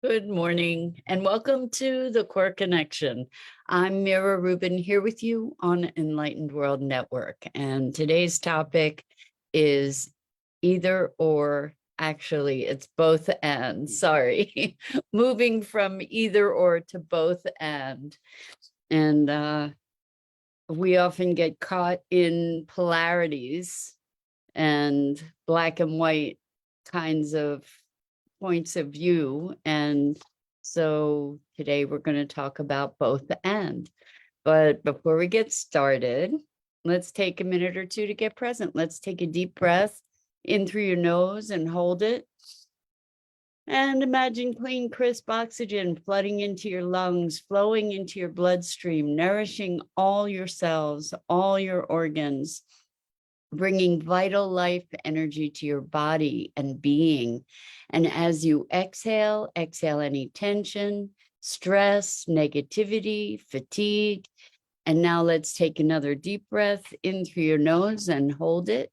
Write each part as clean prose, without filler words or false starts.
Good morning and welcome to the Core Connection. I'm Mira Rubin here with you on Enlightened World Network. And today's topic is either or. Actually, it's both and. Sorry, moving from either or to both and. And we often get caught in polarities and black and white kinds of points of view. And so today we're going to talk about both and. But before we get started, let's take a minute or two to get present. Let's take a deep breath in through your nose and hold it. And imagine clean, crisp oxygen flooding into your lungs, flowing into your bloodstream, nourishing all your cells, all your organs, bringing vital life energy to your body and being. And as you exhale, exhale any tension, stress, negativity, fatigue. And now let's take another deep breath in through your nose and hold it.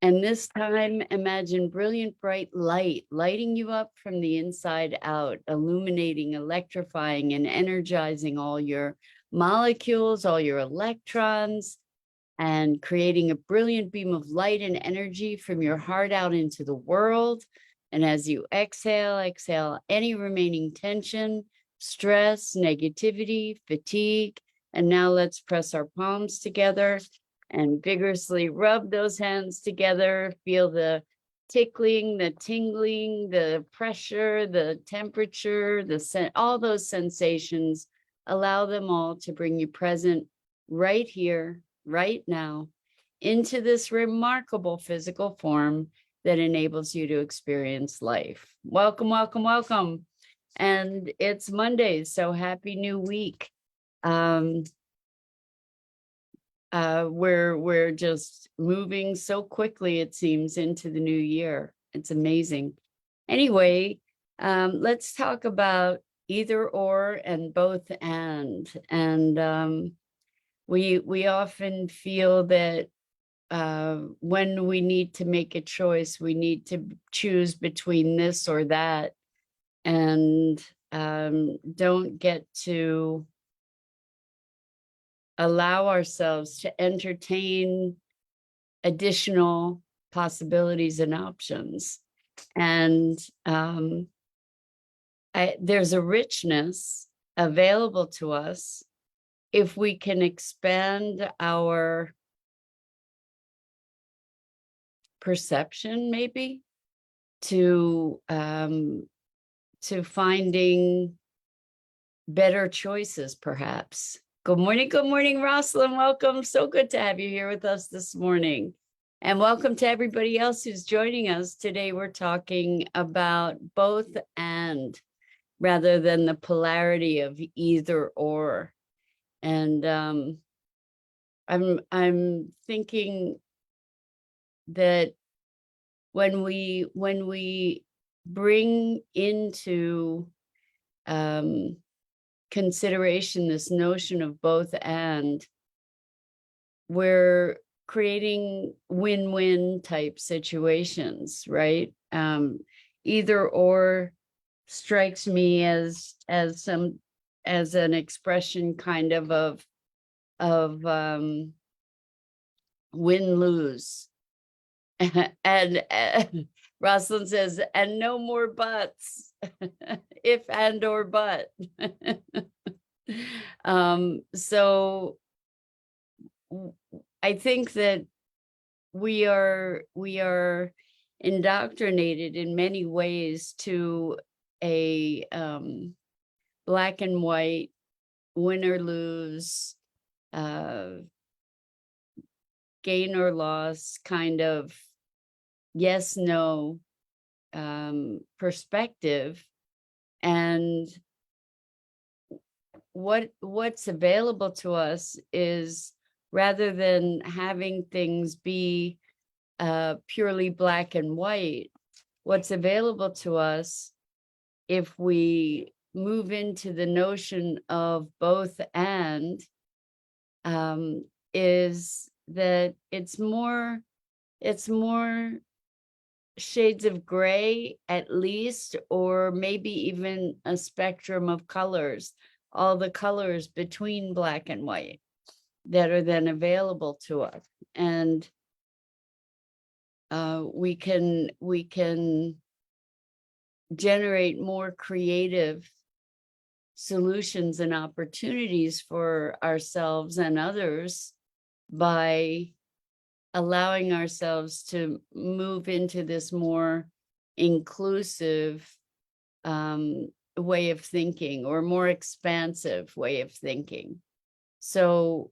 And this time, imagine brilliant, bright light lighting you up from the inside out, illuminating, electrifying, and energizing all your molecules, all your electrons, and creating a brilliant beam of light and energy from your heart out into the world. And as you exhale, exhale any remaining tension, stress, negativity, fatigue. And now let's press our palms together and vigorously rub those hands together. Feel the tickling, the tingling, the pressure, the temperature, all those sensations. Allow them all to bring you present right here, right now, into this remarkable physical form that enables you to experience life. Welcome, welcome, welcome. And it's Monday, so happy new week. We're just moving so quickly, it seems, into the new year. It's amazing. Anyway, let's talk about either or and both and. And we often feel that when we need to make a choice, we need to choose between this or that, and don't get to allow ourselves to entertain additional possibilities and options. And there's a richness available to us if we can expand our perception, maybe, to finding better choices, perhaps. Good morning, Rosalind. Welcome. So good to have you here with us this morning. And welcome to everybody else who's joining us. Today, we're talking about both and rather than the polarity of either or. And I'm thinking that when we bring into consideration this notion of both and, we're creating win-win type situations, right? Either or strikes me as an expression kind of win-lose. And Rosalind says, and no more buts, if and or but. So I think that we are indoctrinated in many ways to a black and white, win or lose, gain or loss kind of yes, no perspective. And what's available to us is, rather than having things be purely black and white, what's available to us, if we move into the notion of both and, is that it's more shades of gray at least, or maybe even a spectrum of colors, all the colors between black and white that are then available to us. And we can generate more creative solutions and opportunities for ourselves and others by allowing ourselves to move into this more inclusive way of thinking, or more expansive way of thinking. So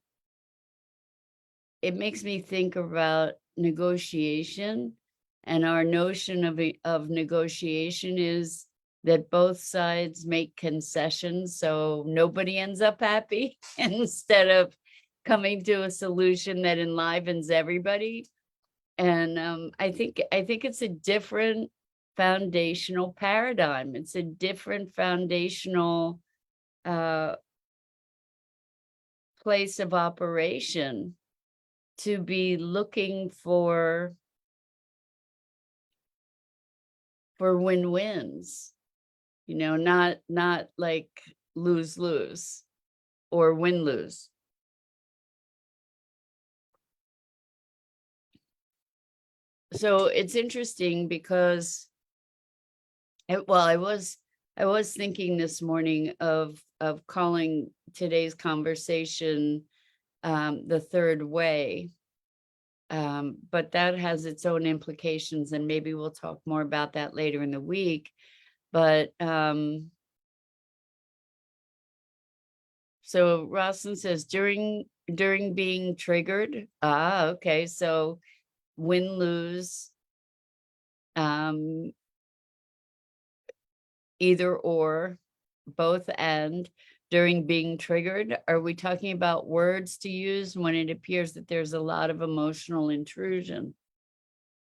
it makes me think about negotiation, and our notion of negotiation is that both sides make concessions so nobody ends up happy instead of coming to a solution that enlivens everybody. And I think it's a different foundational paradigm. It's a different foundational uh, place of operation to be looking for win-wins, not like lose-lose or win-lose. So it's interesting because I was thinking this morning of calling today's conversation the third way. But that has its own implications, and maybe we'll talk more about that later in the week. But so Rosalind says during being triggered. Okay, so win lose, either or, both and. During being triggered, are we talking about words to use when it appears that there's a lot of emotional intrusion?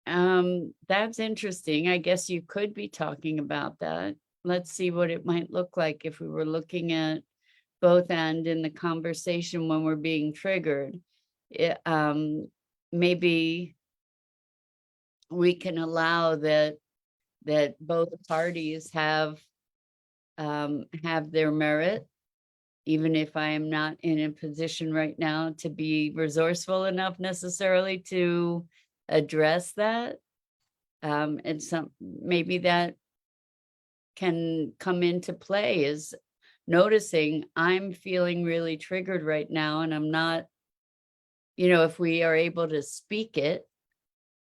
That's interesting. I guess you could be talking about that. Let's see what it might look like if we were looking at both and in the conversation when we're being triggered. Maybe we can allow that both parties have their merit, even if I am not in a position right now to be resourceful enough necessarily to address that. And maybe that can come into play, is noticing I'm feeling really triggered right now, and I'm not, if we are able to speak it,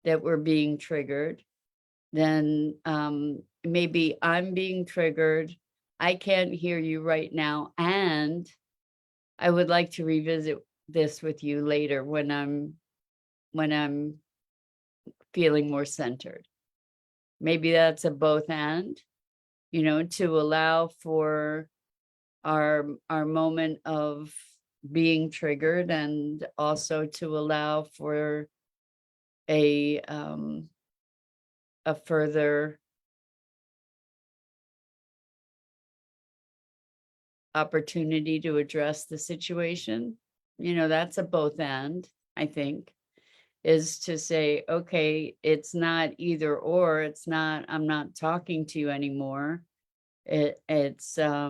that we're being triggered, then maybe I'm being triggered. I can't hear you right now, and I would like to revisit this with you later when I'm feeling more centered. Maybe that's a both and, to allow for our moment of being triggered, and also to allow for a further opportunity to address the situation. That's a both and, I think, is to say, okay, it's not either or, I'm not talking to you anymore. It's I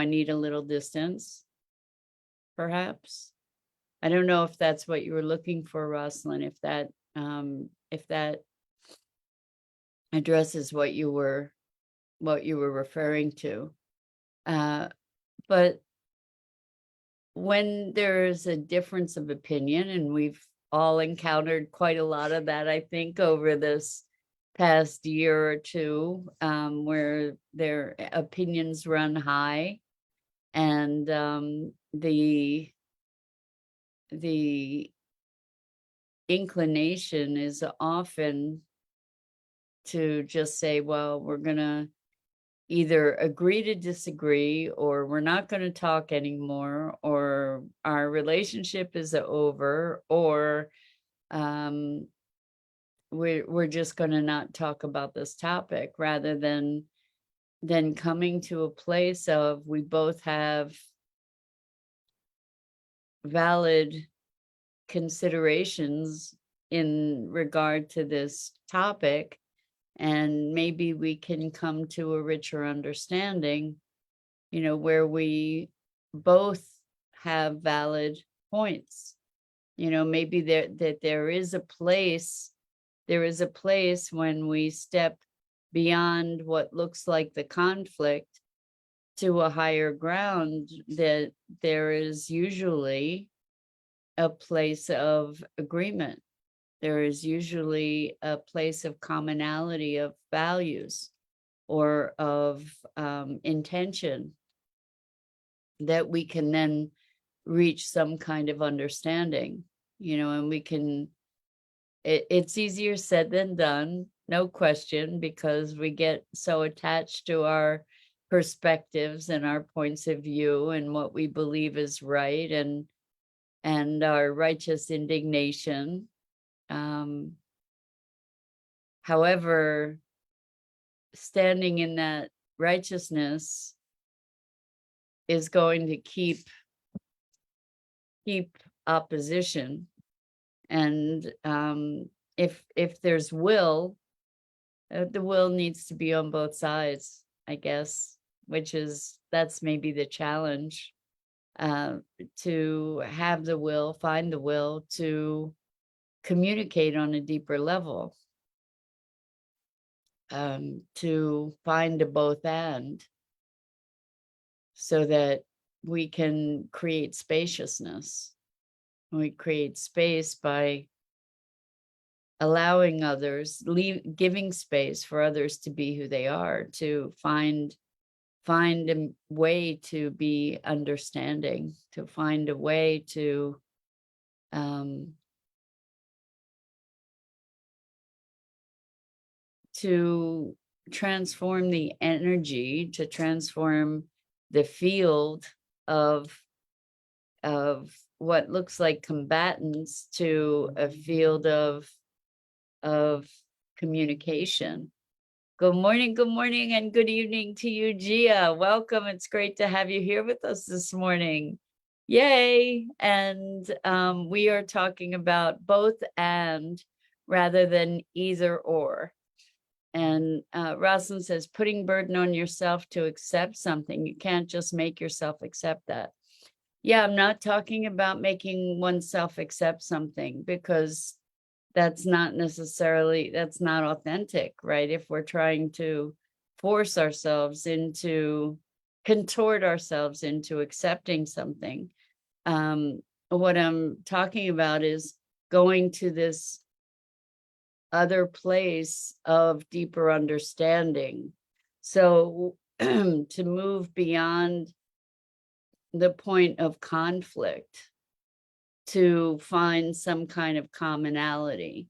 need a little distance, perhaps. I don't know if that's what you were looking for, Rosalind, if that addresses what you were referring to. But when there's a difference of opinion, and we've all encountered quite a lot of that, I think, over this past year or two, where their opinions run high, and the inclination is often to just say, well, we're gonna either agree to disagree, or we're not going to talk anymore, or our relationship is over, or we're just going to not talk about this topic, rather than coming to a place of we both have valid considerations in regard to this topic, and maybe we can come to a richer understanding, where we both have valid points. Maybe there is a place, when we step beyond what looks like the conflict to a higher ground, that there is usually a place of agreement. There is usually a place of commonality of values or of intention, that we can then reach some kind of understanding, and we can, it's easier said than done, no question, because we get so attached to our perspectives and our points of view and what we believe is right, and our righteous indignation. However, standing in that righteousness is going to keep opposition. And if there's will, the will needs to be on both sides, I guess, that's maybe the challenge, to have the will, find the will to communicate on a deeper level, to find a both and, so that we can create spaciousness. We create space by allowing others, giving space for others to be who they are, to find a way to be understanding, to find a way to transform the energy, to transform the field of what looks like combatants to a field of communication. Good morning, and good evening to you, Gia. Welcome. It's great to have you here with us this morning. Yay. And we are talking about both and rather than either or. And Rosalind says, putting burden on yourself to accept something. You can't just make yourself accept that. Yeah, I'm not talking about making oneself accept something, because that's not authentic, right? If we're trying to force ourselves contort ourselves into accepting something. What I'm talking about is going to this other place of deeper understanding. So to move beyond the point of conflict, to find some kind of commonality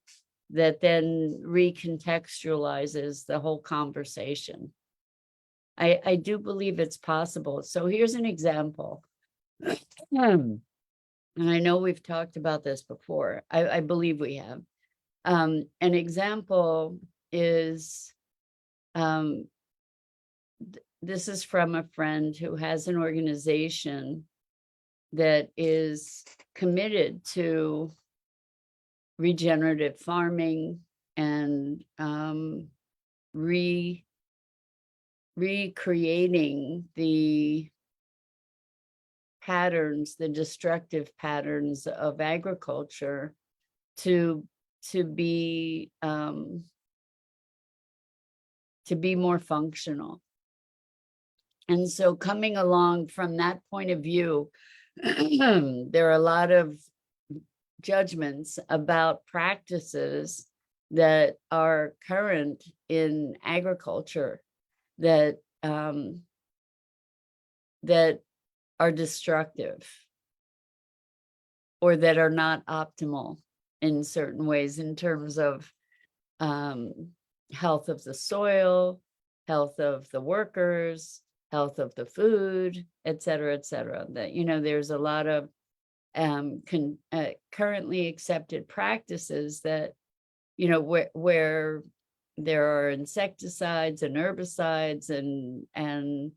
that then recontextualizes the whole conversation. I do believe it's possible. So here's an example. And I know we've talked about this before. I believe we have. An example is, this is from a friend who has an organization that is committed to regenerative farming and recreating the destructive patterns of agriculture to be more functional. And so coming along from that point of view, there are a lot of judgments about practices that are current in agriculture that are destructive, or that are not optimal in certain ways, in terms of health of the soil, health of the workers, health of the food, et cetera, that, there's a lot of currently accepted practices that, where there are insecticides and herbicides and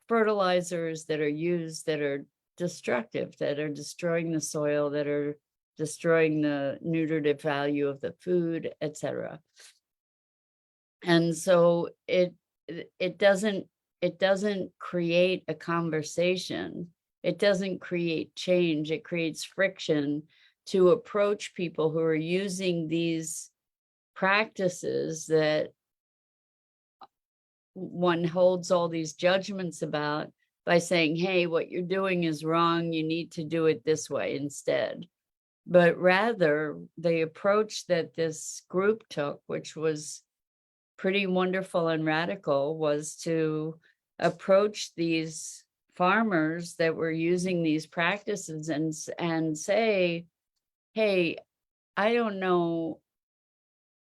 fertilizers that are used that are destructive, that are destroying the soil, that are destroying the nutritive value of the food, etc. And so it doesn't create a conversation. It doesn't create change. It creates friction to approach people who are using these practices that one holds all these judgments about, by saying, hey, what you're doing is wrong. You need to do it this way instead. But rather, the approach that this group took, which was pretty wonderful and radical, was to approach these farmers that were using these practices and say, hey, I don't know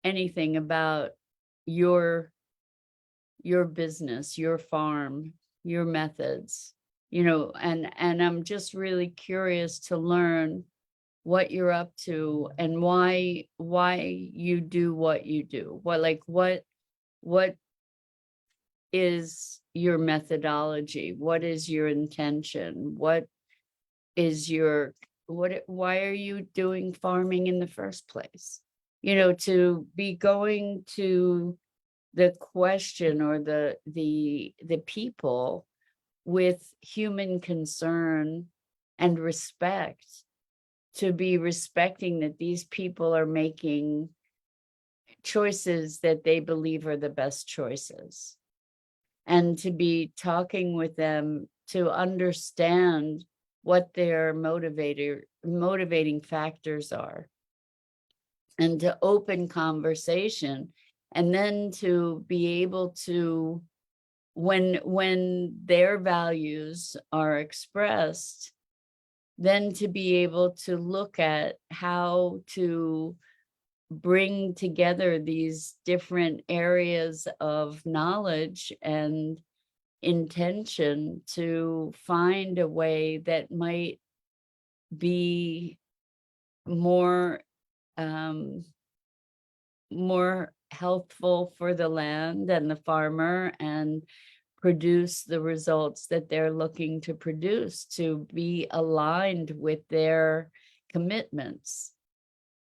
anything about your business, your farm, your methods, and I'm just really curious to learn what you're up to and why you do what you do. What is your methodology? What is your intention? Why are you doing farming in the first place? To be going to the question or the people with human concern and respect, to be respecting that these people are making choices that they believe are the best choices, and to be talking with them to understand what their motivating factors are, and to open conversation, and then to be able to, when their values are expressed, then to be able to look at how to bring together these different areas of knowledge and intention to find a way that might be more more healthful for the land and the farmer, and produce the results that they're looking to produce, to be aligned with their commitments.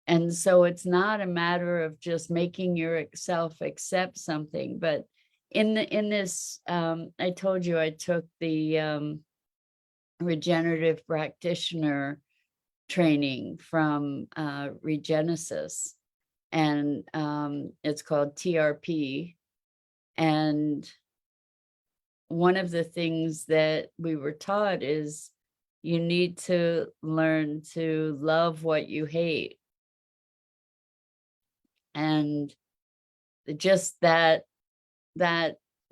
And so it's not a matter of just making yourself accept something, but in this, I told you I took the regenerative practitioner training from Regenesis, and it's called TRP. And one of the things that we were taught is you need to learn to love what you hate. And just that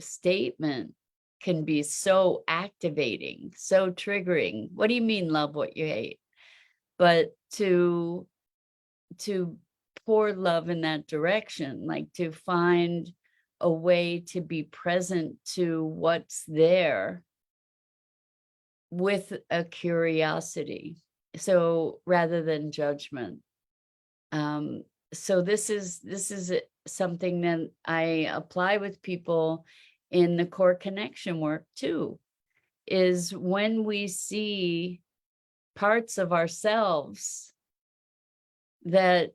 statement can be so activating, so triggering. What do you mean love what you hate? But to pour love in that direction, like to find a way to be present to what's there with a curiosity, so rather than judgment. So this is something that I apply with people in the core connection work too, is when we see parts of ourselves that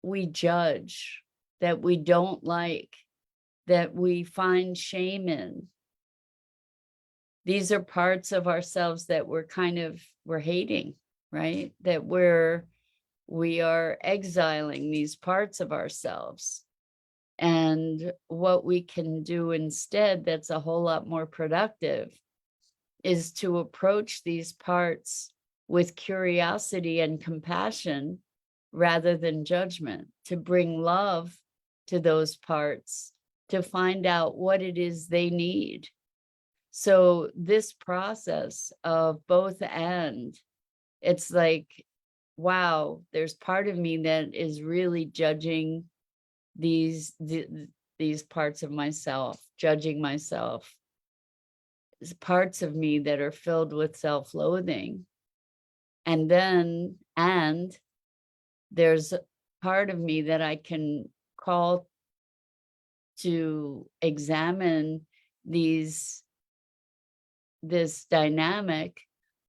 we judge, that we don't like, that we find shame in. These are parts of ourselves that we're hating, right? That we are exiling these parts of ourselves. And what we can do instead, that's a whole lot more productive, is to approach these parts with curiosity and compassion rather than judgment, to bring love to those parts, to find out what it is they need. So this process of both and, it's like, wow, there's part of me that is really judging these parts of myself, judging myself. There's parts of me that are filled with self-loathing. And then, there's a part of me that I can call to examine this dynamic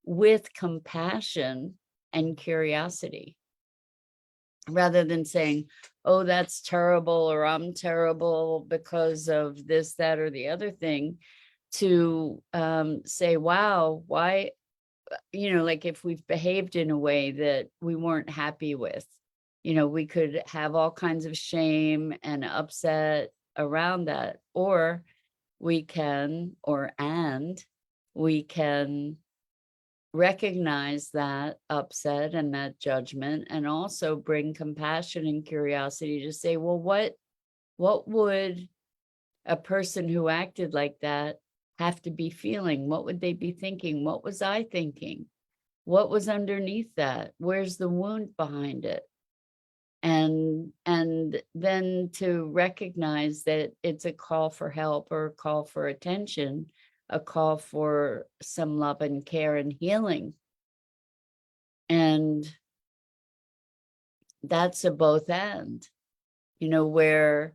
with compassion and curiosity, rather than saying, oh, that's terrible, or I'm terrible because of this, that, or the other thing, to say, wow, why, like if we've behaved in a way that we weren't happy with, we could have all kinds of shame and upset around that, or we can, we can recognize that upset and that judgment, and also bring compassion and curiosity to say, well, what would a person who acted like that have to be feeling? What would they be thinking? What was I thinking? What was underneath that? Where's the wound behind it? And then to recognize that it's a call for help, or a call for attention, a call for some love and care and healing. And that's a both and, where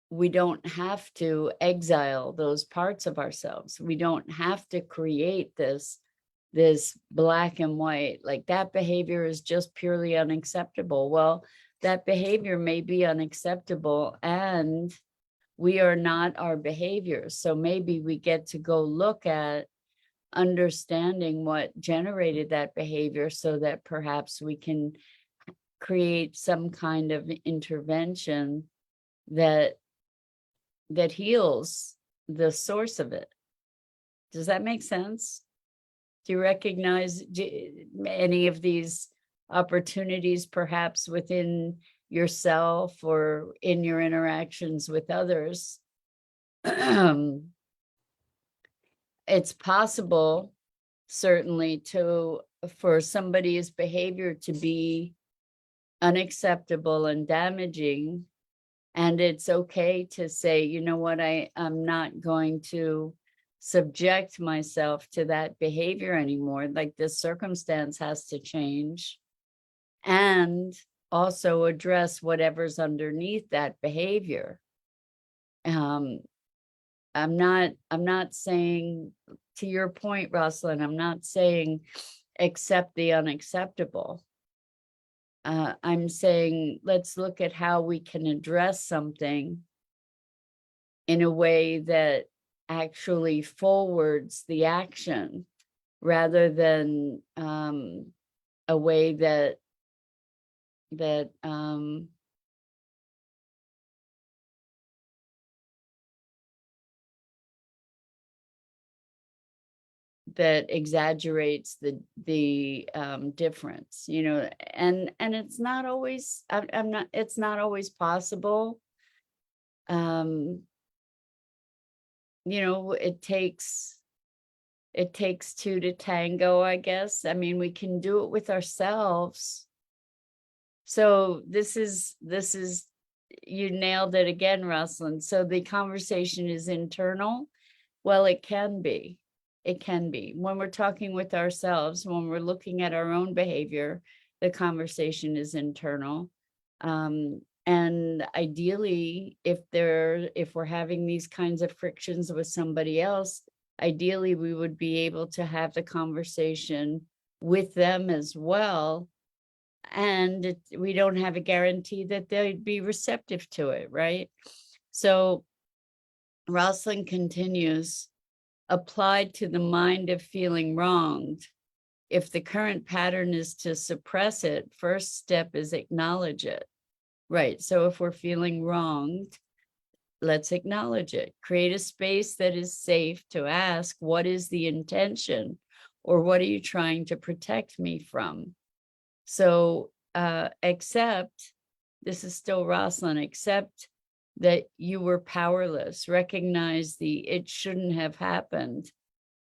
we don't have to exile those parts of ourselves. We don't have to create this black and white, like that behavior is just purely unacceptable. Well, that behavior may be unacceptable, and we are not our behaviors. So maybe we get to go look at understanding what generated that behavior, so that perhaps we can create some kind of intervention that heals the source of it. Does that make sense? Do you recognize any of these opportunities, perhaps within yourself or in your interactions with others? It's possible, certainly, for somebody's behavior to be unacceptable and damaging, and it's okay to say, you know what, I'm not going to subject myself to that behavior anymore. Like, this circumstance has to change, and also address whatever's underneath that behavior. I'm not saying, to your point, Rosalind, I'm not saying accept the unacceptable. I'm saying, let's look at how we can address something in a way that actually forwards the action, rather than a way that that exaggerates the difference, and it's not always, it's not always possible. It takes two to tango, I guess. I mean, we can do it with ourselves. So this is, you nailed it again, Rosalind. So the conversation is internal. Well, it can be. It can be. When we're talking with ourselves, when we're looking at our own behavior, the conversation is internal. And ideally, if we're having these kinds of frictions with somebody else, ideally we would be able to have the conversation with them as well. And we don't have a guarantee that they'd be receptive to it, right? So Rosalind continues, applied to the mind of feeling wronged, if the current pattern is to suppress it, first step is acknowledge it. Right. So if we're feeling wronged, let's acknowledge it. Create a space that is safe to ask, what is the intention? Or what are you trying to protect me from? So accept, this is still Rosalind, accept that you were powerless, recognize the it shouldn't have happened,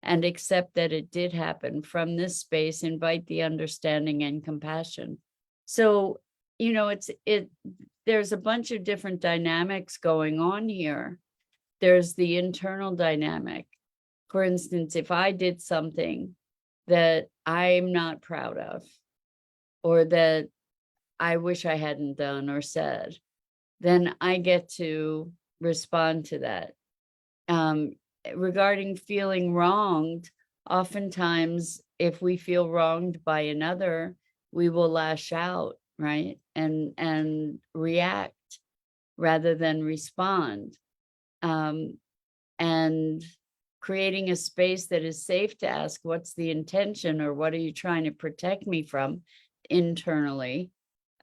and accept that it did happen. From this space, invite the understanding and compassion. So, there's a bunch of different dynamics going on here. There's the internal dynamic. For instance, if I did something that I'm not proud of, or that I wish I hadn't done or said, then I get to respond to that. Regarding feeling wronged, oftentimes, if we feel wronged by another, we will lash out, right? And react rather than respond. And creating a space that is safe to ask, what's the intention, or what are you trying to protect me from internally,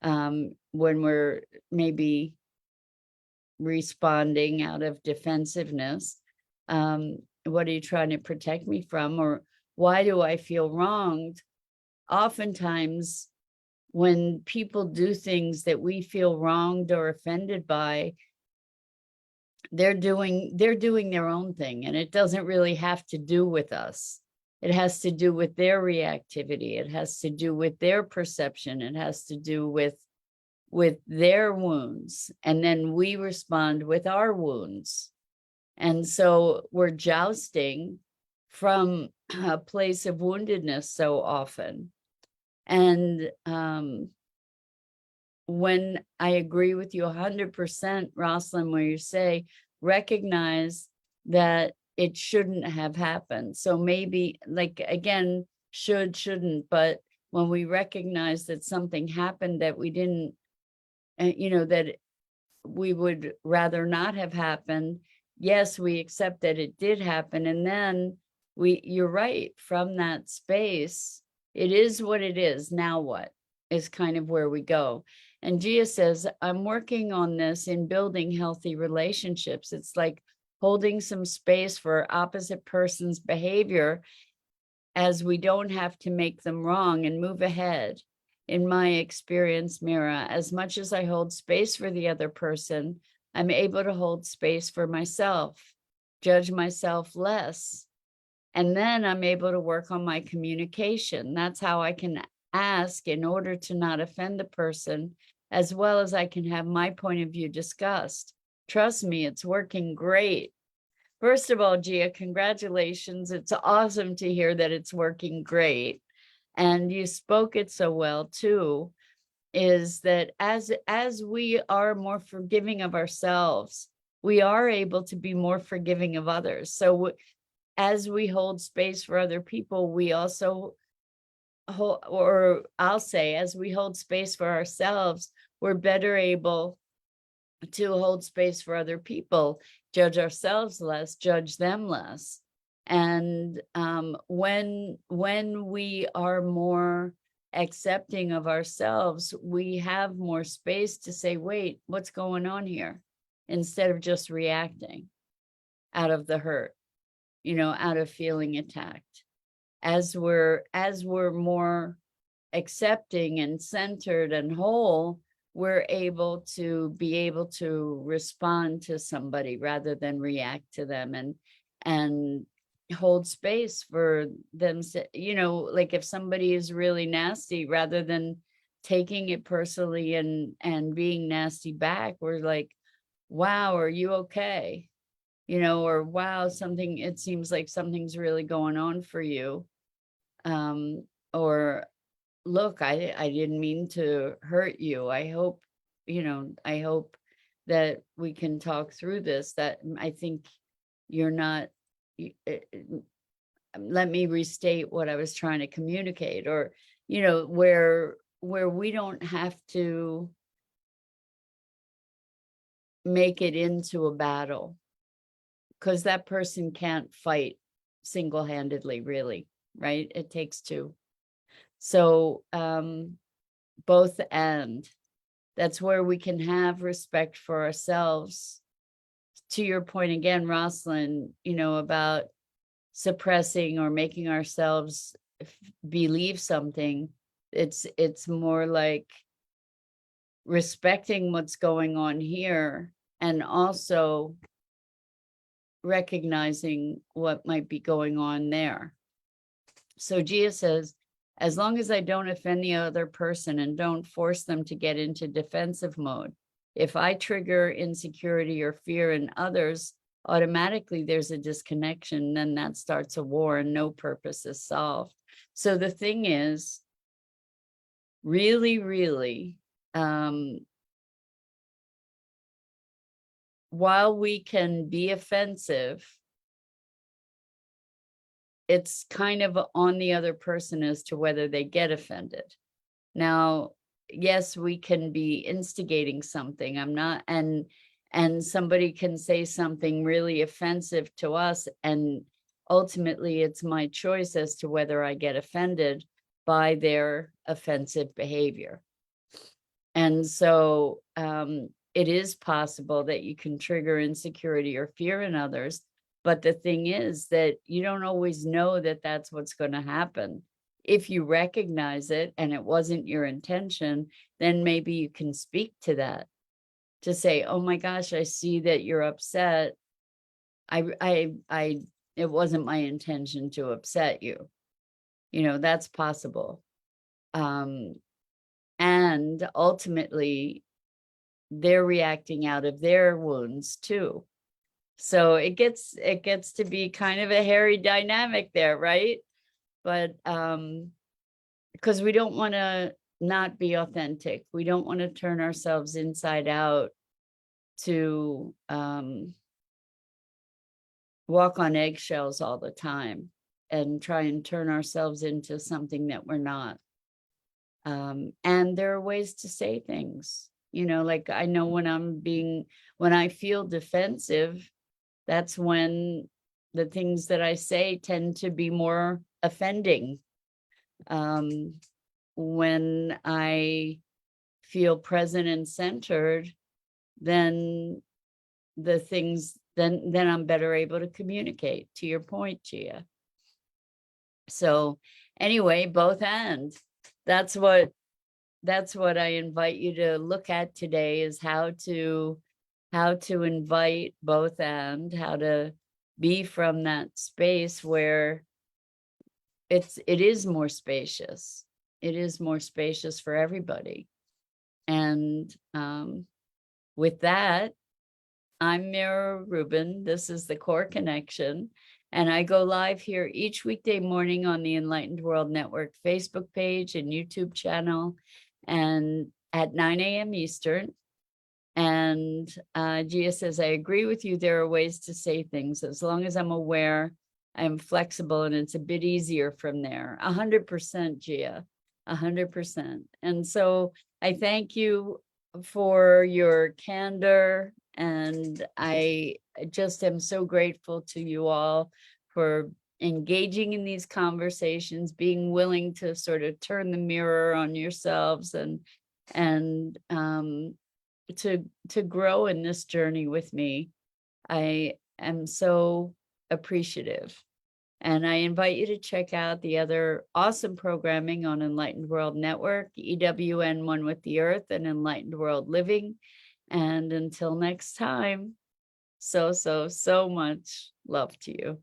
when we're maybe responding out of defensiveness. What are you trying to protect me from? Or why do I feel wronged? Oftentimes, when people do things that we feel wronged or offended by, they're doing their own thing, and it doesn't really have to do with us. It has to do with their reactivity. It has to do with their perception. It has to do with their wounds, and then we respond with our wounds. And so we're jousting from a place of woundedness so often. And when I agree with you 100%, Rosalind, where you say, recognize that it shouldn't have happened. So maybe, like, again, shouldn't, but when we recognize that something happened that we didn't, that we would rather not have happened, yes, we accept that it did happen. And then you're right, from that space, it is what it is. Now what is kind of where we go. And Gia says, I'm working on this in building healthy relationships. It's like holding some space for opposite person's behavior, as we don't have to make them wrong and move ahead. In my experience, Mira, as much as I hold space for the other person, I'm able to hold space for myself, judge myself less. And then I'm able to work on my communication. That's how I can ask in order to not offend the person, as well as I can have my point of view discussed. Trust me, it's working great. First of all, Gia, congratulations. It's awesome to hear that it's working great. And you spoke it so well too, is that as we are more forgiving of ourselves, we are able to be more forgiving of others. So as we hold space for other people, we also hold, or I'll say, as we hold space for ourselves, we're better able to hold space for other people, judge ourselves less, judge them less. And when we are more accepting of ourselves, we have more space to say, wait, what's going on here? Instead of just reacting out of the hurt, out of feeling attacked. As we're more accepting and centered and whole, we're able to respond to somebody rather than react to them, and hold space for them. Like if somebody is really nasty, rather than taking it personally and being nasty back, we're like, wow, are you okay? Or wow, it seems like something's really going on for you. Or look, I didn't mean to hurt you. I hope that we can talk through this, that I think you're not, let me restate what I was trying to communicate, or, where we don't have to make it into a battle, because that person can't fight single-handedly, really, right? It takes two. So, both and. That's where we can have respect for ourselves. To your point again, Rosalind, about suppressing or making ourselves believe something. It's more like respecting what's going on here, and also recognizing what might be going on there. So Gia says, as long as I don't offend the other person and don't force them to get into defensive mode, if I trigger insecurity or fear in others, automatically there's a disconnection, then that starts a war and no purpose is solved. So the thing is, really, really, while we can be offensive, it's kind of on the other person as to whether they get offended. Now, yes, we can be instigating something. I'm not, and somebody can say something really offensive to us, and ultimately it's my choice as to whether I get offended by their offensive behavior. And so it is possible that you can trigger insecurity or fear in others. But the thing is that you don't always know that that's what's going to happen. If you recognize it and it wasn't your intention, then maybe you can speak to that, to say, oh my gosh, I see that you're upset. It wasn't my intention to upset you. You know, that's possible. And ultimately, they're reacting out of their wounds too. So it gets to be kind of a hairy dynamic there, right? But because we don't want to not be authentic. We don't want to turn ourselves inside out to walk on eggshells all the time and try and turn ourselves into something that we're not. And there are ways to say things, you know, like I know when when I feel defensive, that's when the things that I say tend to be more offending. When I feel present and centered, then then I'm better able to communicate, to your point, Gia. So anyway, both and that's what I invite you to look at today, is how to invite both and how to be from that space where it is more spacious. It is more spacious for everybody. And with that, I'm Mira Rubin. This is the Core Connection. And I go live here each weekday morning on the Enlightened World Network Facebook page and YouTube channel, and at 9 a.m. Eastern. And Gia says, I agree with you. There are ways to say things. As long as I'm aware, I'm flexible, and it's a bit easier from there. 100%, Gia, 100%. And so I thank you for your candor. And I just am so grateful to you all for engaging in these conversations, being willing to sort of turn the mirror on yourselves and to grow in this journey with me. I am so appreciative. And I invite you to check out the other awesome programming on Enlightened World Network, EWN One with the Earth, and Enlightened World Living. And until next time, so much love to you.